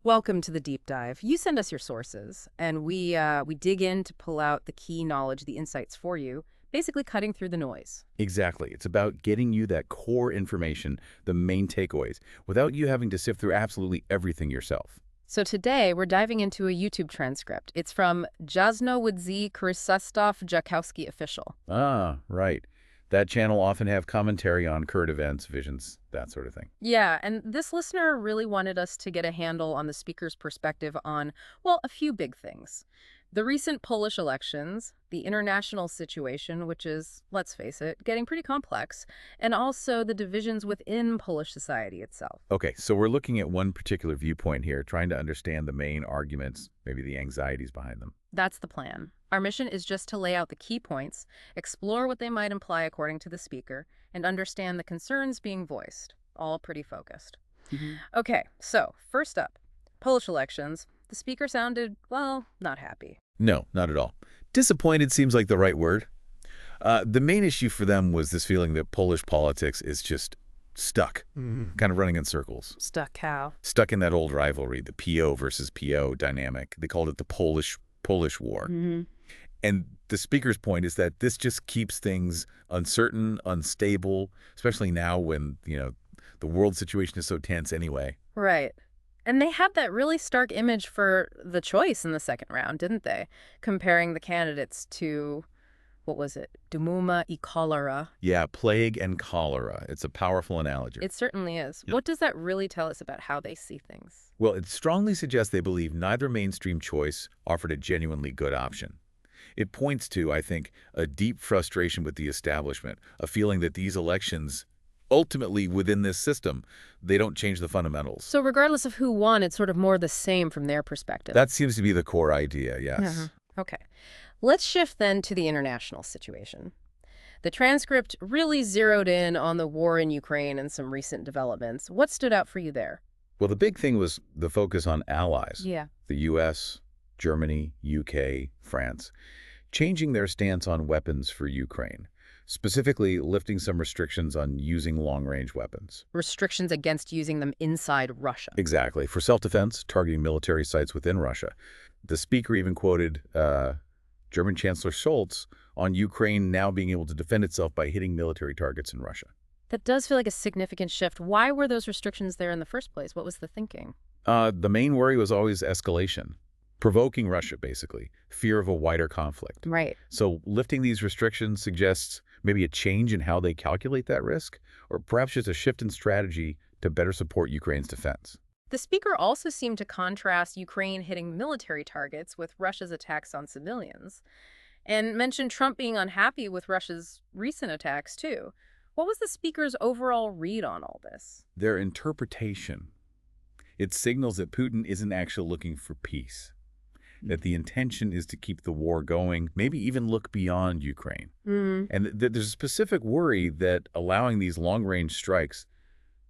Welcome to the deep dive. You send us your sources, and we dig in to pull out the key knowledge, the insights for you, basically cutting through the noise. Exactly. It's about getting you that core information, the main takeaways, without you having to sift through absolutely everything yourself. So today we're diving into a YouTube transcript. It's from Jasnowydzi Krzysztof Jackowski official. Ah, right. That channel often have commentary on current events, visions, that sort of thing. Yeah, and this listener really wanted us to get a handle on the speaker's perspective on, well, a few big things. The recent Polish elections, the international situation, which is, let's face it, getting pretty complex, and also the divisions within Polish society itself. Okay, so we're looking at one particular viewpoint here, trying to understand the main arguments, maybe the anxieties behind them. That's the plan. Our mission is just to lay out the key points, explore what they might imply according to the speaker, and understand the concerns being voiced. All pretty focused. Okay, so first up, Polish elections. The speaker sounded, well, not happy. No, not at all. Disappointed seems like the right word. The main issue for them was this feeling that Polish politics is just stuck, kind of running in circles. Stuck cow. Stuck in that old rivalry, the PO versus PO dynamic. They called it the Polish War. And the speaker's point is that this just keeps things uncertain, unstable, especially now when, the world situation is so tense anyway. Right. And they had that really stark image for the choice in the second round, didn't they? Comparing the candidates to, what was it, Dumuma y cholera. Yeah, plague and cholera. It's a powerful analogy. It certainly is. Yep. What does that really tell us about how they see things? Well, it strongly suggests they believe neither mainstream choice offered a genuinely good option. It points to, I think, a deep frustration with the establishment, a feeling that these elections, ultimately within this system, they don't change the fundamentals. So regardless of who won, it's sort of more the same from their perspective. That seems to be the core idea, yes. Okay. Let's shift then to the international situation. The transcript really zeroed in on the war in Ukraine and some recent developments. What stood out for you there? Well, the big thing was the focus on allies. Yeah. The U.S., Germany, UK, France, changing their stance on weapons for Ukraine, specifically lifting some restrictions on using long-range weapons. Restrictions against using them inside Russia. Exactly. For self-defense, targeting military sites within Russia. The speaker even quoted German Chancellor Scholz on Ukraine now being able to defend itself by hitting military targets in Russia. That does feel like a significant shift. Why were those restrictions there in the first place? What was the thinking? The main worry was always escalation. Provoking Russia, basically. Fear of a wider conflict. Right. So lifting these restrictions suggests maybe a change in how they calculate that risk, or perhaps just a shift in strategy to better support Ukraine's defense. The speaker also seemed to contrast Ukraine hitting military targets with Russia's attacks on civilians, and mentioned Trump being unhappy with Russia's recent attacks, too. What was the speaker's overall read on all this? Their interpretation. It signals that Putin isn't actually looking for peace, that the intention is to keep the war going, maybe even look beyond Ukraine. And there's a specific worry that allowing these long-range strikes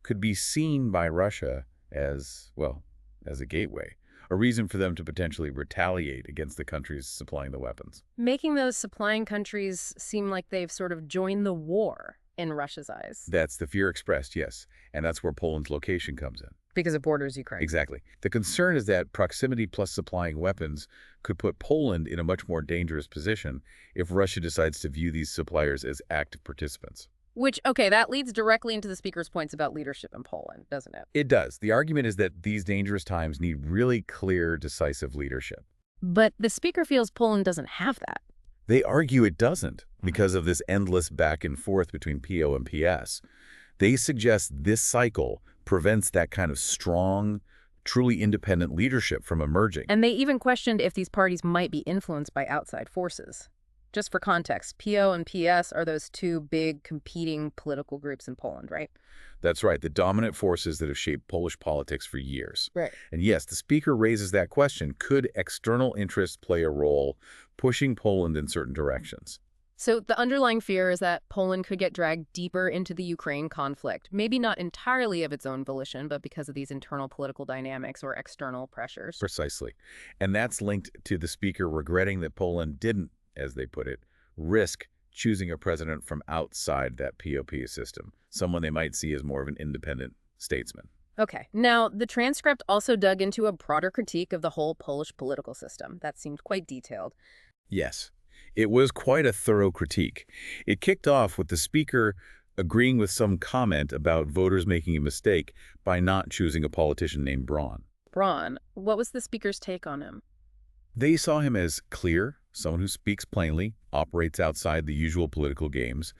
could be seen by Russia as, well, as a gateway, a reason for them to potentially retaliate against the countries supplying the weapons. Making those supplying countries seem like they've sort of joined the war in Russia's eyes. That's the fear expressed, yes. And that's where Poland's location comes in. Because it borders Ukraine. Exactly. The concern is that proximity plus supplying weapons could put Poland in a much more dangerous position if Russia decides to view these suppliers as active participants. Which, okay, that leads directly into the speaker's points about leadership in Poland, doesn't it? It does. The argument is that these dangerous times need really clear, decisive leadership. But the speaker feels Poland doesn't have that. They argue it doesn't because of this endless back and forth between PO and PS. They suggest this cycle prevents that kind of strong, truly independent leadership from emerging. And they even questioned if these parties might be influenced by outside forces. Just for context, PO and PS are those two big competing political groups in Poland, right? That's right, the dominant forces that have shaped Polish politics for years. Right. And yes, the speaker raises that question. Could external interests play a role pushing Poland in certain directions? So the underlying fear is that Poland could get dragged deeper into the Ukraine conflict, maybe not entirely of its own volition, but because of these internal political dynamics or external pressures. Precisely. And that's linked to the speaker regretting that Poland didn't, as they put it, risk choosing a president from outside that POP system, someone they might see as more of an independent statesman. Okay. Now, the transcript also dug into a broader critique of the whole Polish political system. That seemed quite detailed. Yes, it was quite a thorough critique. It kicked off with the speaker agreeing with some comment about voters making a mistake by not choosing a politician named Braun. Braun, what was the speaker's take on him? They saw him as clear, someone who speaks plainly, operates outside the usual political games,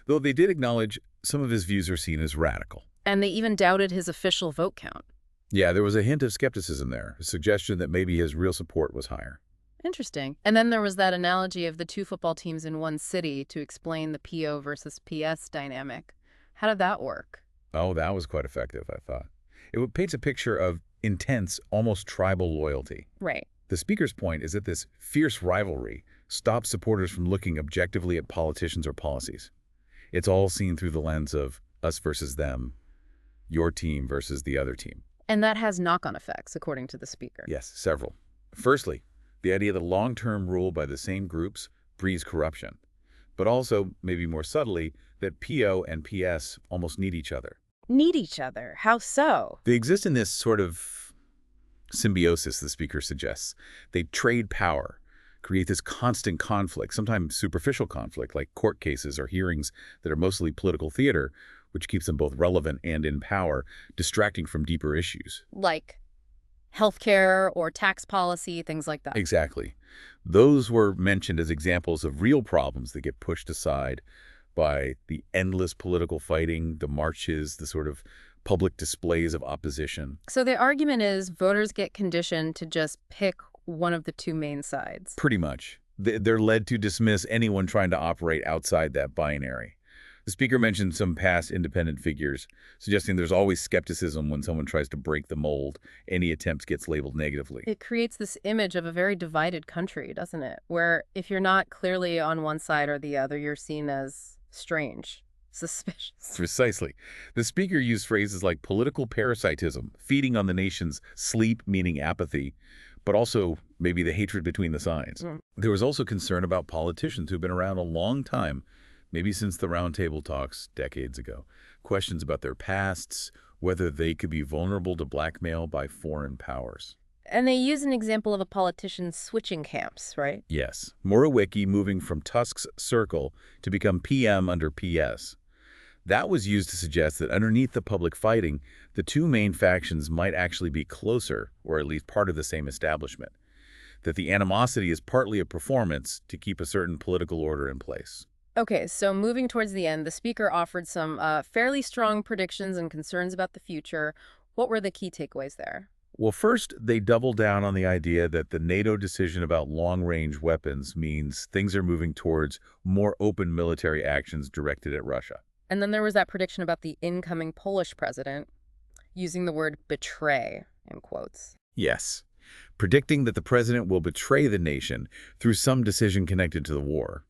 though they did acknowledge some of his views are seen as radical. And they even doubted his official vote count. Yeah, there was a hint of skepticism there, a suggestion that maybe his real support was higher. Interesting. And then there was that analogy of the two football teams in one city to explain the PO versus PS dynamic. How did that work? Oh, that was quite effective, I thought. It paints a picture of intense, almost tribal loyalty. Right. The speaker's point is that this fierce rivalry stops supporters from looking objectively at politicians or policies. It's all seen through the lens of us versus them, your team versus the other team. And that has knock-on effects, according to the speaker. Yes, several. Firstly, the idea that long-term rule by the same groups breeds corruption, but also, maybe more subtly, that PO and PS almost need each other. Need each other. How so? They exist in this sort of symbiosis, the speaker suggests. They trade power, create this constant conflict, sometimes superficial conflict, like court cases or hearings that are mostly political theater, which keeps them both relevant and in power, distracting from deeper issues. Like healthcare or tax policy, things like that. Exactly. Those were mentioned as examples of real problems that get pushed aside by the endless political fighting, the marches, the sort of public displays of opposition. So the argument is voters get conditioned to just pick one of the two main sides. Pretty much. They're led to dismiss anyone trying to operate outside that binary. The speaker mentioned some past independent figures, suggesting there's always skepticism when someone tries to break the mold. Any attempt gets labeled negatively. It creates this image of a very divided country, doesn't it? Where if you're not clearly on one side or the other, you're seen as strange, suspicious. Precisely. The speaker used phrases like political parasitism, feeding on the nation's sleep, meaning apathy, but also maybe the hatred between the sides. There was also concern about politicians who've been around a long time, maybe since the Round Table talks decades ago. Questions about their pasts, whether they could be vulnerable to blackmail by foreign powers. And they use an example of a politician switching camps, right? Yes. Morawiecki moving from Tusk's circle to become PM under PS. That was used to suggest that underneath the public fighting, the two main factions might actually be closer, or at least part of the same establishment. That the animosity is partly a performance to keep a certain political order in place. Okay, so moving towards the end, the speaker offered some fairly strong predictions and concerns about the future. What were the key takeaways there? Well, first, they double down on the idea that the NATO decision about long-range weapons means things are moving towards more open military actions directed at Russia. And then there was that prediction about the incoming Polish president using the word betray, in quotes. Yes, predicting that the president will betray the nation through some decision connected to the war.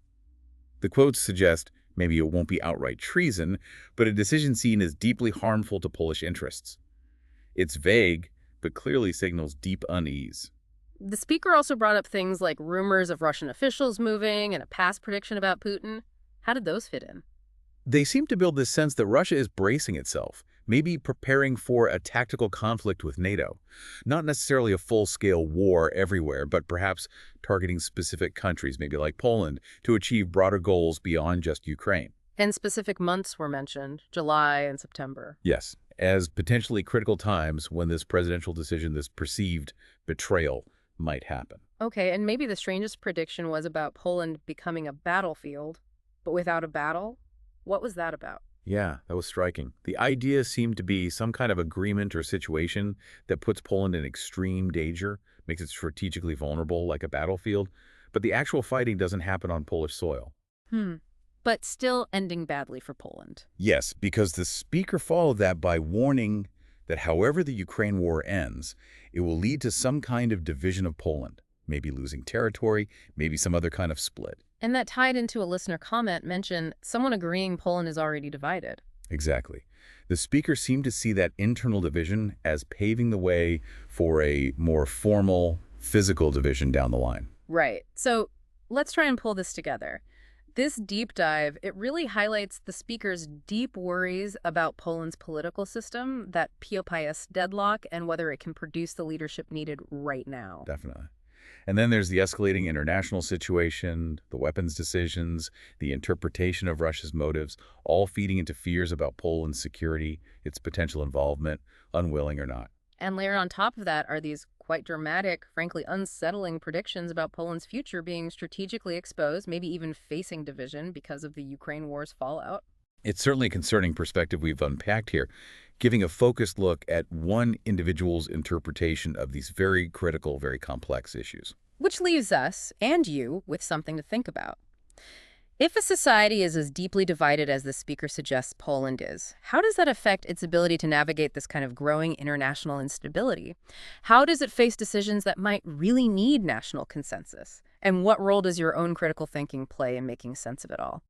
The quotes suggest maybe it won't be outright treason, but a decision seen as deeply harmful to Polish interests. It's vague, but clearly signals deep unease. The speaker also brought up things like rumors of Russian officials moving and a past prediction about Putin. How did those fit in? They seem to build this sense that Russia is bracing itself, maybe preparing for a tactical conflict with NATO. Not necessarily a full-scale war everywhere, but perhaps targeting specific countries, maybe like Poland, to achieve broader goals beyond just Ukraine. And specific months were mentioned, July and September. Yes, as potentially critical times when this presidential decision, this perceived betrayal, might happen. Okay, and maybe the strangest prediction was about Poland becoming a battlefield, but without a battle? What was that about? Yeah, that was striking. The idea seemed to be some kind of agreement or situation that puts Poland in extreme danger, makes it strategically vulnerable like a battlefield, but the actual fighting doesn't happen on Polish soil. But still ending badly for Poland. Yes, because the speaker followed that by warning that however the Ukraine war ends, it will lead to some kind of division of Poland, maybe losing territory, maybe some other kind of split. And that tied into a listener comment mentioned someone agreeing Poland is already divided. Exactly. The speaker seemed to see that internal division as paving the way for a more formal, physical division down the line. Right. So let's try and pull this together. This deep dive, it really highlights the speaker's deep worries about Poland's political system, that PO-PiS deadlock, and whether it can produce the leadership needed right now. Definitely. And then there's the escalating international situation, the weapons decisions, the interpretation of Russia's motives, all feeding into fears about Poland's security, its potential involvement, unwilling or not. And layered on top of that are these quite dramatic, frankly unsettling predictions about Poland's future being strategically exposed, maybe even facing division because of the Ukraine war's fallout. It's certainly a concerning perspective we've unpacked here, giving a focused look at one individual's interpretation of these very critical, very complex issues. Which leaves us, and you, with something to think about. If a society is as deeply divided as the speaker suggests Poland is, how does that affect its ability to navigate this kind of growing international instability? How does it face decisions that might really need national consensus? And what role does your own critical thinking play in making sense of it all?